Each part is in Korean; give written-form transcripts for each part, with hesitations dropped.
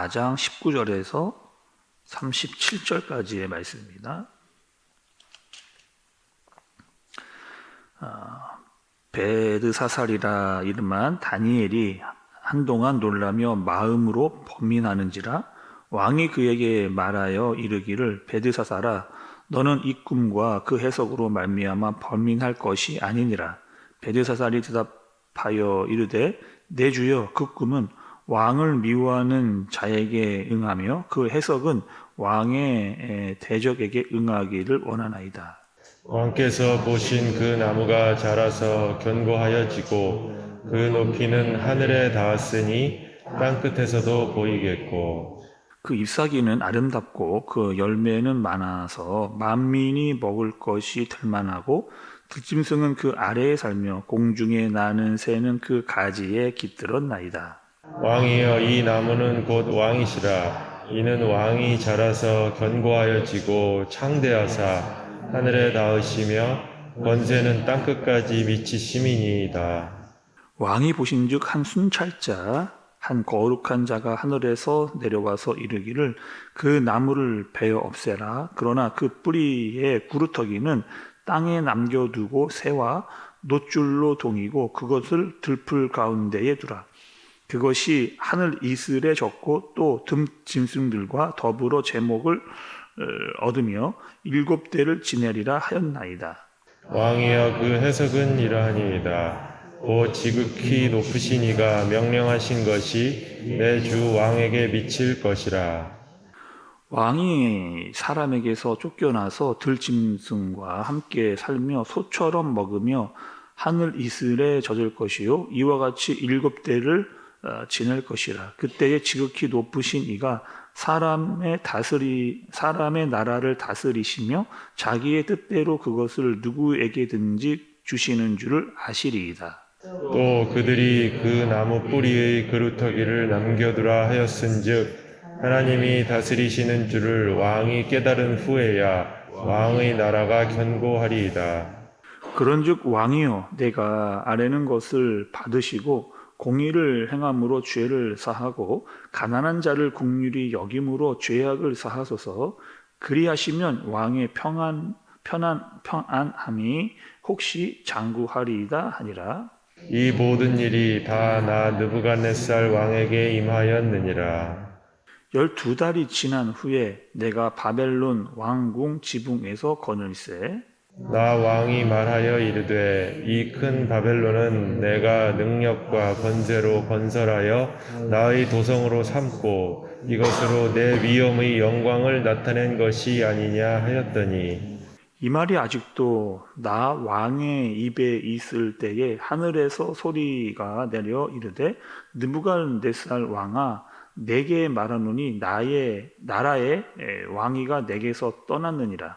4장 19절에서 37절까지의 말씀입니다. 베드사살이라 이름한 다니엘이 한동안 놀라며 마음으로 번민하는지라 왕이 그에게 말하여 이르기를 베드사살아 너는 이 꿈과 그 해석으로 말미암아 번민할 것이 아니니라. 베드사살이 대답하여 이르되 내 주여 그 꿈은 왕을 미워하는 자에게 응하며 그 해석은 왕의 대적에게 응하기를 원하나이다. 왕께서 보신 그 나무가 자라서 견고하여 지고 그 높이는 하늘에 닿았으니 땅끝에서도 보이겠고 그 잎사귀는 아름답고 그 열매는 많아서 만민이 먹을 것이 될 만하고 들짐승은 그 아래에 살며 공중에 나는 새는 그 가지에 깃들었나이다. 왕이여 이 나무는 곧 왕이시라. 이는 왕이 자라서 견고하여 지고 창대하사 하늘에 닿으시며 권세는 땅끝까지 미치심이니이다. 왕이 보신즉 한 순찰자 한 거룩한 자가 하늘에서 내려와서 이르기를 그 나무를 베어 없애라. 그러나 그 뿌리의 구루터기는 땅에 남겨두고 새와 놋줄로 동이고 그것을 들풀 가운데에 두라. 그것이 하늘 이슬에 젖고 또 듬짐승들과 더불어 제목을 얻으며 7대를 지내리라 하였나이다. 왕이여 그 해석은 이러하니이다. 곧 지극히 높으신 이가 명령하신 것이 내 주 왕에게 미칠 것이라. 왕이 사람에게서 쫓겨나서 들짐승과 함께 살며 소처럼 먹으며 하늘 이슬에 젖을 것이요 이와 같이 7대를 지낼 것이라. 그때에 지극히 높으신 이가 사람의 나라를 다스리시며 자기의 뜻대로 그것을 누구에게든지 주시는 줄을 아시리이다. 또 그들이 그 나무 뿌리의 그루터기를 남겨두라 하였은즉 하나님이 다스리시는 줄을 왕이 깨달은 후에야 왕의 나라가 견고하리이다. 그런즉 왕이여 내가 아뢰는 것을 받으시고 공의를 행함으로 죄를 사하고 가난한 자를 긍휼히 여김으로 죄악을 사하소서. 그리하시면 왕의 평안함이 혹시 장구하리이다 하니라. 이 모든 일이 다 나 느부갓네살 왕에게 임하였느니라. 12달이 지난 후에 내가 바벨론 왕궁 지붕에서 거닐세 나 왕이 말하여 이르되 이 큰 바벨론은 내가 능력과 권세로 건설하여 나의 도성으로 삼고 이것으로 내 위엄의 영광을 나타낸 것이 아니냐 하였더니 이 말이 아직도 나 왕의 입에 있을 때에 하늘에서 소리가 내려 이르되 느부갓네살 왕아 내게 말하노니 나라의 왕위가 내게서 떠났느니라.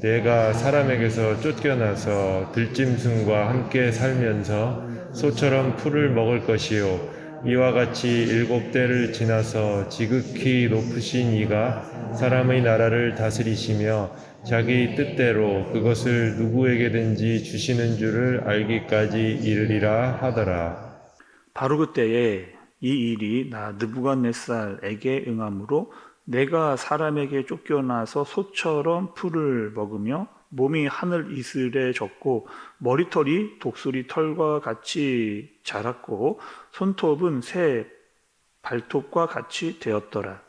내가 사람에게서 쫓겨나서 들짐승과 함께 살면서 소처럼 풀을 먹을 것이요 이와 같이 7대를 지나서 지극히 높으신 이가 사람의 나라를 다스리시며 자기 뜻대로 그것을 누구에게든지 주시는 줄을 알기까지 이르리라 하더라. 바로 그때에 이 일이 나 느부갓네살에게 응함으로 내가 사람에게 쫓겨나서 소처럼 풀을 먹으며 몸이 하늘 이슬에 젖고 머리털이 독수리 털과 같이 자랐고 손톱은 새 발톱과 같이 되었더라.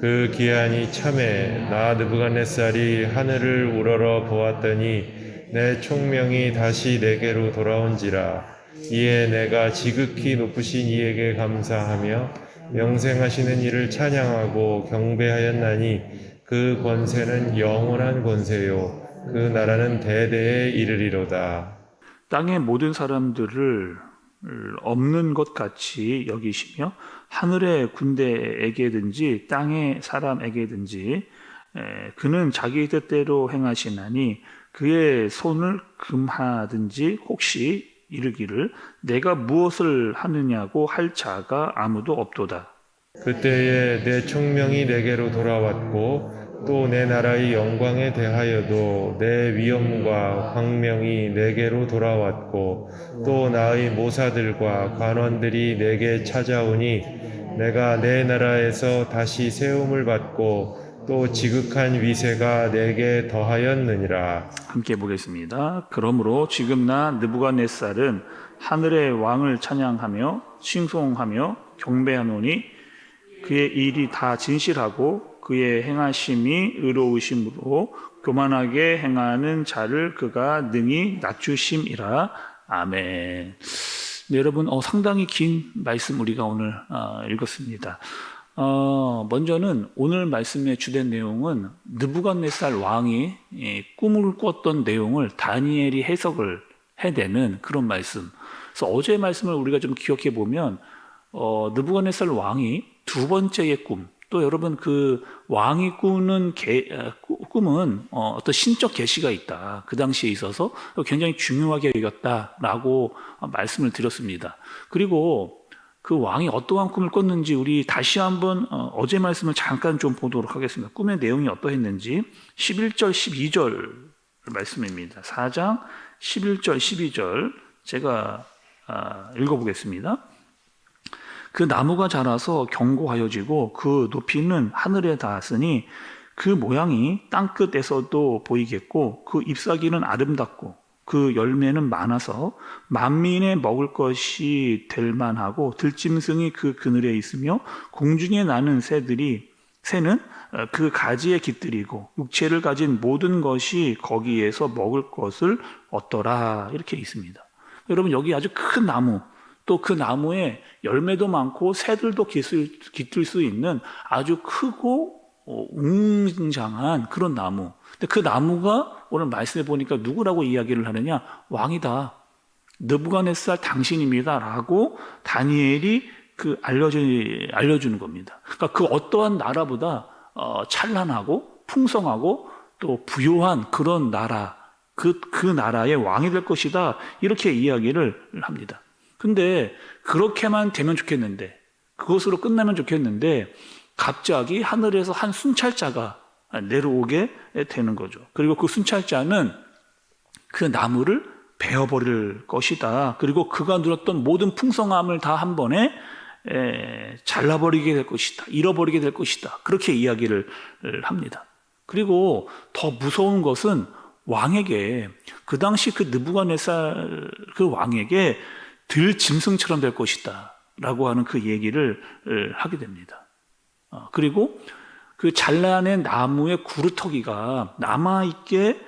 그 기한이 참에 나 느부갓네살이 하늘을 우러러 보았더니 내 총명이 다시 내게로 돌아온지라. 이에 내가 지극히 높으신 이에게 감사하며 영생하시는 이를 찬양하고 경배하였나니 그 권세는 영원한 권세요 그 나라는 대대에 이르리로다. 땅의 모든 사람들을 없는 것 같이 여기시며 하늘의 군대에게든지 땅의 사람에게든지 그는 자기 뜻대로 행하시나니 그의 손을 금하든지 혹시 이르기를 내가 무엇을 하느냐고 할 자가 아무도 없도다. 그때에 내 총명이 내게로 돌아왔고 또 내 나라의 영광에 대하여도 내 위엄과 광명이 내게로 돌아왔고 또 나의 모사들과 관원들이 내게 찾아오니 내가 내 나라에서 다시 세움을 받고 또 지극한 위세가 내게 더하였느니라. 함께 보겠습니다. 그러므로 지금 나 느부갓네살은 하늘의 왕을 찬양하며 칭송하며 경배하노니 그의 일이 다 진실하고 그의 행하심이 의로우심으로 교만하게 행하는 자를 그가 능히 낮추심이라. 아멘. 네, 여러분, 상당히 긴 말씀 우리가 오늘 읽었습니다. 먼저는 오늘 말씀의 주된 내용은 느부갓네살 왕이 꿈을 꿨던 내용을 다니엘이 해석을 해내는 그런 말씀. 그래서 어제의 말씀을 우리가 좀 기억해 보면 느부갓네살 왕이 두 번째의 꿈, 또 여러분 그 왕이 꾸는 꿈은 어떤 신적 계시가 있다. 그 당시에 있어서 굉장히 중요하게 여겼다라고 말씀을 드렸습니다. 그리고 그 왕이 어떠한 꿈을 꿨는지 우리 다시 한번 어제 말씀을 잠깐 좀 보도록 하겠습니다. 꿈의 내용이 어떠했는지 11절, 12절 말씀입니다. 4장 11절, 12절 제가 읽어보겠습니다. 그 나무가 자라서 견고하여지고 그 높이는 하늘에 닿았으니 그 모양이 땅끝에서도 보이겠고 그 잎사귀는 아름답고 그 열매는 많아서 만민의 먹을 것이 될 만하고 들짐승이 그 그늘에 있으며 공중에 나는 새는 그 가지에 깃들이고 육체를 가진 모든 것이 거기에서 먹을 것을 얻더라. 이렇게 있습니다. 여러분 여기 아주 큰 나무, 또 그 나무에 열매도 많고 새들도 깃들 수 있는 아주 크고 웅장한 그런 나무. 근데 그 나무가 오늘 말씀해 보니까 누구라고 이야기를 하느냐? 왕이다. 느부갓네살 당신입니다라고 다니엘이 알려주는 겁니다. 그러니까 그 어떠한 나라보다 찬란하고 풍성하고 또 부요한 그런 나라, 그 나라의 왕이 될 것이다. 이렇게 이야기를 합니다. 근데 그렇게만 되면 좋겠는데, 그것으로 끝나면 좋겠는데 갑자기 하늘에서 한 순찰자가 내려오게 되는 거죠. 그리고 그 순찰자는 그 나무를 베어버릴 것이다. 그리고 그가 누렸던 모든 풍성함을 다 한 번에 잘라버리게 될 것이다. 잃어버리게 될 것이다. 그렇게 이야기를 합니다. 그리고 더 무서운 것은 왕에게, 그 당시 그 느부갓네살 그 왕에게 들짐승처럼 될 것이다 라고 하는 그 얘기를 하게 됩니다. 그리고 그 잘라낸 나무의 구루터기가 남아있게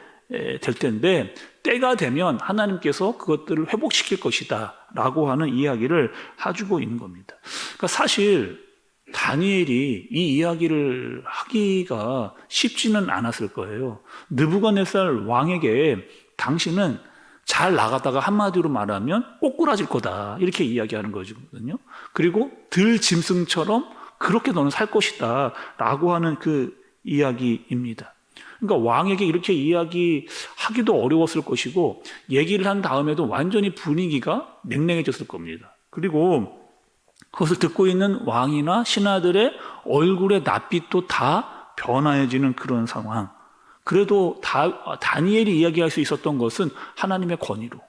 될 텐데 때가 되면 하나님께서 그것들을 회복시킬 것이다 라고 하는 이야기를 해주고 있는 겁니다. 그러니까 사실 다니엘이 이 이야기를 하기가 쉽지는 않았을 거예요. 느부갓네살 왕에게 당신은 잘 나가다가 한마디로 말하면 꼬꾸라질 거다 이렇게 이야기하는 거거든요. 그리고 들짐승처럼 그렇게 너는 살 것이다 라고 하는 그 이야기입니다. 그러니까 왕에게 이렇게 이야기하기도 어려웠을 것이고 얘기를 한 다음에도 완전히 분위기가 냉랭해졌을 겁니다. 그리고 그것을 듣고 있는 왕이나 신하들의 얼굴의 낯빛도 다 변화해지는 그런 상황. 그래도 다니엘이 이야기할 수 있었던 것은 하나님의 권위로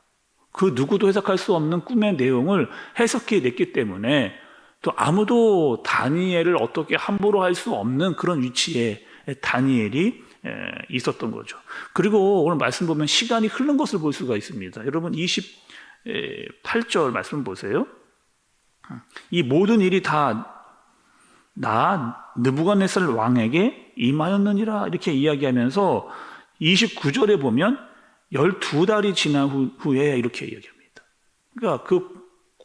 그 누구도 해석할 수 없는 꿈의 내용을 해석해냈기 때문에 또 아무도 다니엘을 어떻게 함부로 할 수 없는 그런 위치에 다니엘이 있었던 거죠. 그리고 오늘 말씀 보면 시간이 흐른 것을 볼 수가 있습니다. 여러분 28절 말씀 보세요. 이 모든 일이 다 나 느부갓네살 왕에게 임하였느니라 이렇게 이야기하면서 29절에 보면 12달이 지난 후에 이렇게 이야기합니다. 그러니까 그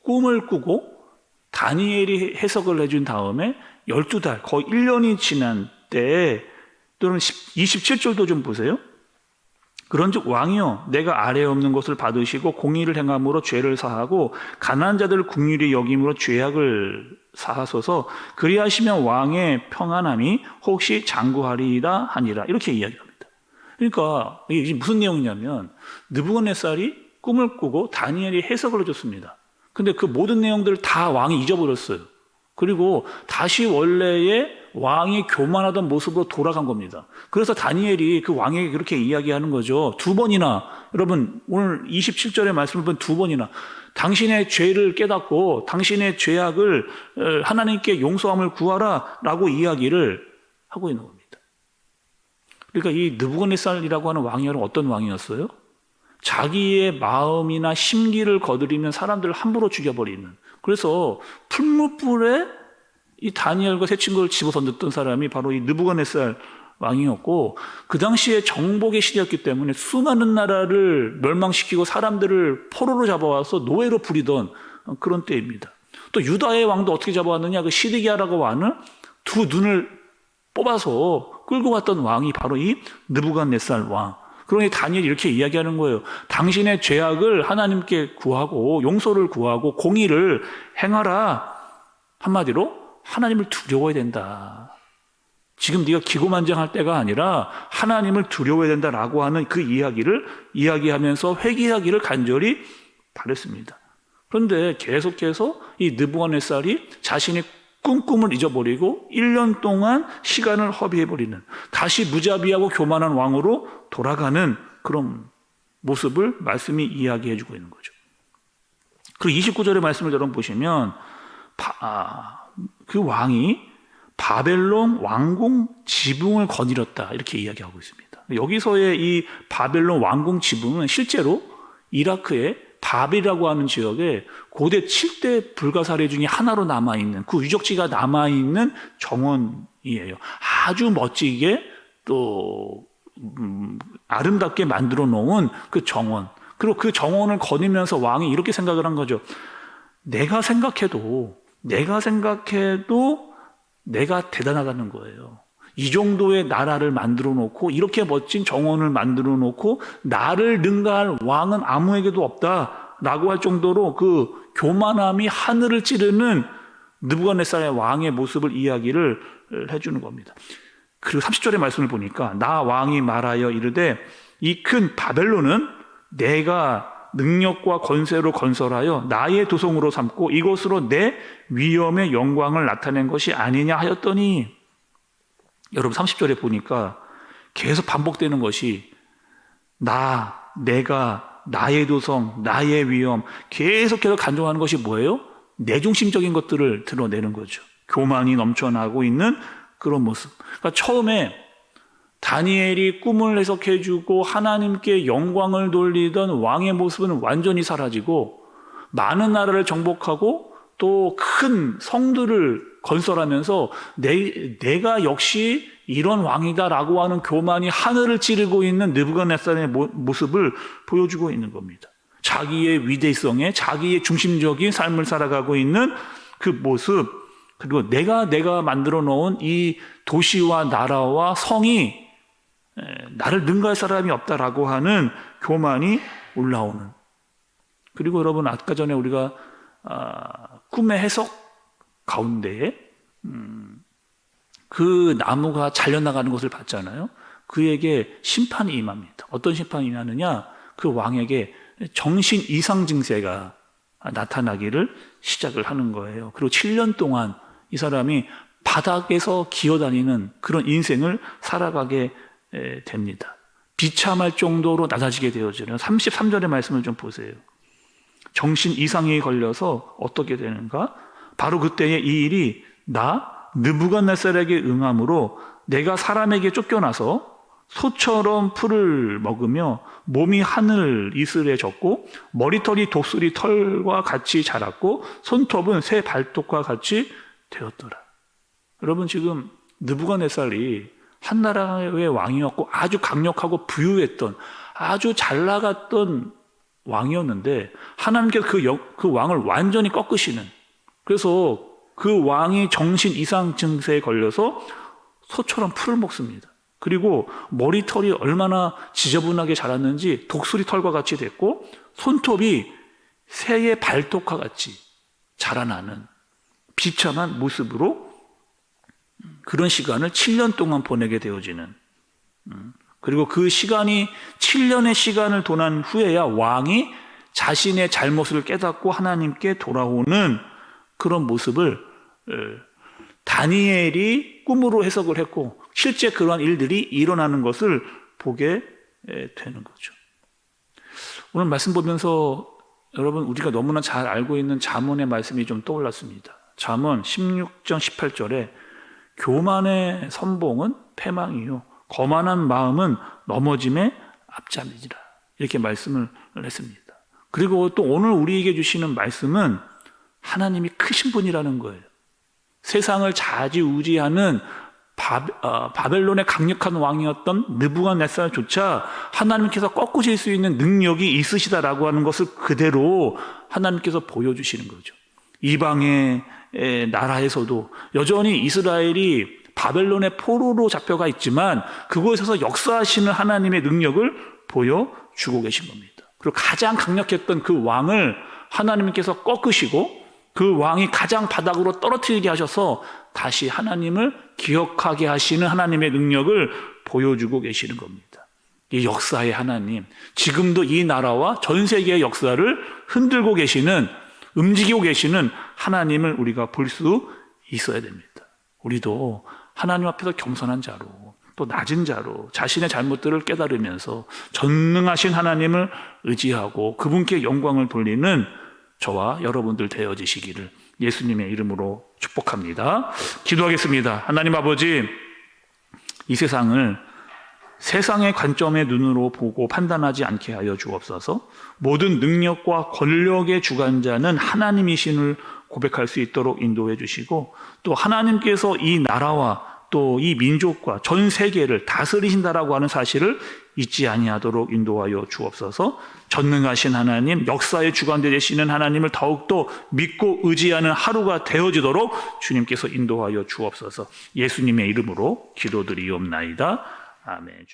꿈을 꾸고 다니엘이 해석을 해준 다음에 12달, 거의 1년이 지난 때에 또는 27절도 좀 보세요. 그런즉 왕이여 내가 아래 없는 것을 받으시고 공의를 행함으로 죄를 사하고 가난한 자들을 긍휼히 여김으로 죄악을 사하소서 그리하시면 왕의 평안함이 혹시 장구하리이다 하니라 이렇게 이야기합니다. 그러니까 이게 무슨 내용이냐면 느부갓네살이 꿈을 꾸고 다니엘이 해석을 해줬습니다. 근데 그 모든 내용들을 다 왕이 잊어버렸어요. 그리고 다시 원래의 왕이 교만하던 모습으로 돌아간 겁니다. 그래서 다니엘이 그 왕에게 그렇게 이야기하는 거죠. 두 번이나, 여러분 오늘 27절의 말씀을 보면 두 번이나 당신의 죄를 깨닫고 당신의 죄악을 하나님께 용서함을 구하라 라고 이야기를 하고 있는 겁니다. 그러니까 이 느부갓네살이라고 하는 왕이 어떤 왕이었어요? 자기의 마음이나 심기를 거드리면 사람들을 함부로 죽여버리는, 그래서 풀무불에 이 다니엘과 세 친구를 집어던졌던 사람이 바로 이 느부갓네살 왕이었고, 그 당시에 정복의 시대였기 때문에 수많은 나라를 멸망시키고 사람들을 포로로 잡아와서 노예로 부리던 그런 때입니다. 또 유다의 왕도 어떻게 잡아왔느냐, 그 시드기야라고 왕을 두 눈을 뽑아서 끌고 갔던 왕이 바로 이 느부갓네살 왕. 그러니 다니엘이 이렇게 이야기하는 거예요. 당신의 죄악을 하나님께 구하고 용서를 구하고 공의를 행하라. 한마디로 하나님을 두려워해야 된다. 지금 네가 기고만장할 때가 아니라 하나님을 두려워해야 된다라고 하는 그 이야기를 이야기하면서 회개하기를 간절히 바랬습니다. 그런데 계속해서 이 느부갓네살이 자신의 꿈을 잊어버리고 1년 동안 시간을 허비해버리는, 다시 무자비하고 교만한 왕으로 돌아가는 그런 모습을 말씀이 이야기해주고 있는 거죠. 그리고 29절의 말씀을 여러분 보시면 그 왕이 바벨론 왕궁 지붕을 거느렸다 이렇게 이야기하고 있습니다. 여기서의 이 바벨론 왕궁 지붕은 실제로 이라크의 바벨이라고 하는 지역에 고대 7대 불가사리 중에 하나로 남아있는, 그 유적지가 남아있는 정원이에요. 아주 멋지게 또 아름답게 만들어 놓은 그 정원. 그리고 그 정원을 거니면서 왕이 이렇게 생각을 한 거죠. 내가 생각해도 내가 대단하다는 거예요. 이 정도의 나라를 만들어 놓고 이렇게 멋진 정원을 만들어 놓고 나를 능가할 왕은 아무에게도 없다라고 할 정도로 그 교만함이 하늘을 찌르는 느부갓네살의 왕의 모습을 이야기를 해주는 겁니다. 그리고 30절의 말씀을 보니까 나 왕이 말하여 이르되 이 큰 바벨론은 내가 능력과 권세로 건설하여 나의 도성으로 삼고 이것으로 내 위엄의 영광을 나타낸 것이 아니냐 하였더니, 여러분 30절에 보니까 계속 반복되는 것이 내가, 나의 도성, 나의 위엄, 계속해서 간증하는 것이 뭐예요? 내중심적인 것들을 드러내는 거죠. 교만이 넘쳐나고 있는 그런 모습. 그러니까 처음에 다니엘이 꿈을 해석해주고 하나님께 영광을 돌리던 왕의 모습은 완전히 사라지고 많은 나라를 정복하고 또 큰 성들을 건설하면서 내가 역시 이런 왕이다라고 하는 교만이 하늘을 찌르고 있는 느부갓네살의 모습을 보여주고 있는 겁니다. 자기의 위대성에 자기의 중심적인 삶을 살아가고 있는 그 모습, 그리고 내가 만들어 놓은 이 도시와 나라와 성이 나를 능가할 사람이 없다라고 하는 교만이 올라오는. 그리고 여러분 아까 전에 우리가 꿈의 해석 가운데에 그 나무가 잘려나가는 것을 봤잖아요. 그에게 심판이 임합니다. 어떤 심판이 임하느냐, 그 왕에게 정신 이상 증세가 나타나기를 시작을 하는 거예요. 그리고 7년 동안 이 사람이 바닥에서 기어다니는 그런 인생을 살아가게 됩니다. 비참할 정도로 낮아지게 되어지는 33절의 말씀을 좀 보세요. 정신 이상이 걸려서 어떻게 되는가? 바로 그때에 이 일이 느부갓네살에게 응함으로 내가 사람에게 쫓겨나서 소처럼 풀을 먹으며 몸이 하늘 이슬에 젖고 머리털이 독수리 털과 같이 자랐고 손톱은 새 발톱과 같이 되었더라. 여러분 지금 느부갓네살이 한 나라의 왕이었고 아주 강력하고 부유했던 아주 잘 나갔던 왕이었는데 하나님께서 그 왕을 완전히 꺾으시는, 그래서 그 왕이 정신 이상 증세에 걸려서 소처럼 풀을 먹습니다. 그리고 머리털이 얼마나 지저분하게 자랐는지 독수리 털과 같이 됐고 손톱이 새의 발톱과 같이 자라나는 비참한 모습으로 그런 시간을 7년 동안 보내게 되어지는, 그리고 그 시간이 7년의 시간을 도난 후에야 왕이 자신의 잘못을 깨닫고 하나님께 돌아오는 그런 모습을 다니엘이 꿈으로 해석을 했고 실제 그러한 일들이 일어나는 것을 보게 되는 거죠. 오늘 말씀 보면서 여러분 우리가 너무나 잘 알고 있는 잠언의 말씀이 좀 떠올랐습니다. 잠언 16장 18절에 교만의 선봉은 패망이요 거만한 마음은 넘어짐에 앞잠이지라 이렇게 말씀을 했습니다. 그리고 또 오늘 우리에게 주시는 말씀은 하나님이 크신 분이라는 거예요. 세상을 좌지우지하는 바벨론의 강력한 왕이었던 느부갓네살조차 하나님께서 꺾으실 수 있는 능력이 있으시다라고 하는 것을 그대로 하나님께서 보여주시는 거죠. 이방의 나라에서도 여전히 이스라엘이 바벨론의 포로로 잡혀가 있지만 그곳에서 역사하시는 하나님의 능력을 보여주고 계신 겁니다. 그리고 가장 강력했던 그 왕을 하나님께서 꺾으시고 그 왕이 가장 바닥으로 떨어뜨리게 하셔서 다시 하나님을 기억하게 하시는 하나님의 능력을 보여주고 계시는 겁니다. 이 역사의 하나님, 지금도 이 나라와 전 세계의 역사를 흔들고 계시는, 움직이고 계시는 하나님을 우리가 볼 수 있어야 됩니다. 우리도 하나님 앞에서 겸손한 자로, 또 낮은 자로 자신의 잘못들을 깨달으면서 전능하신 하나님을 의지하고 그분께 영광을 돌리는 저와 여러분들 되어지시기를 예수님의 이름으로 축복합니다. 기도하겠습니다. 하나님 아버지, 이 세상을 세상의 관점의 눈으로 보고 판단하지 않게 하여 주옵소서. 모든 능력과 권력의 주관자는 하나님이신을 고백할 수 있도록 인도해 주시고 또 하나님께서 이 나라와 또 이 민족과 전 세계를 다스리신다라고 하는 사실을 잊지 아니하도록 인도하여 주옵소서. 전능하신 하나님, 역사의 주관자 되시는 하나님을 더욱더 믿고 의지하는 하루가 되어지도록 주님께서 인도하여 주옵소서. 예수님의 이름으로 기도드리옵나이다. 아멘.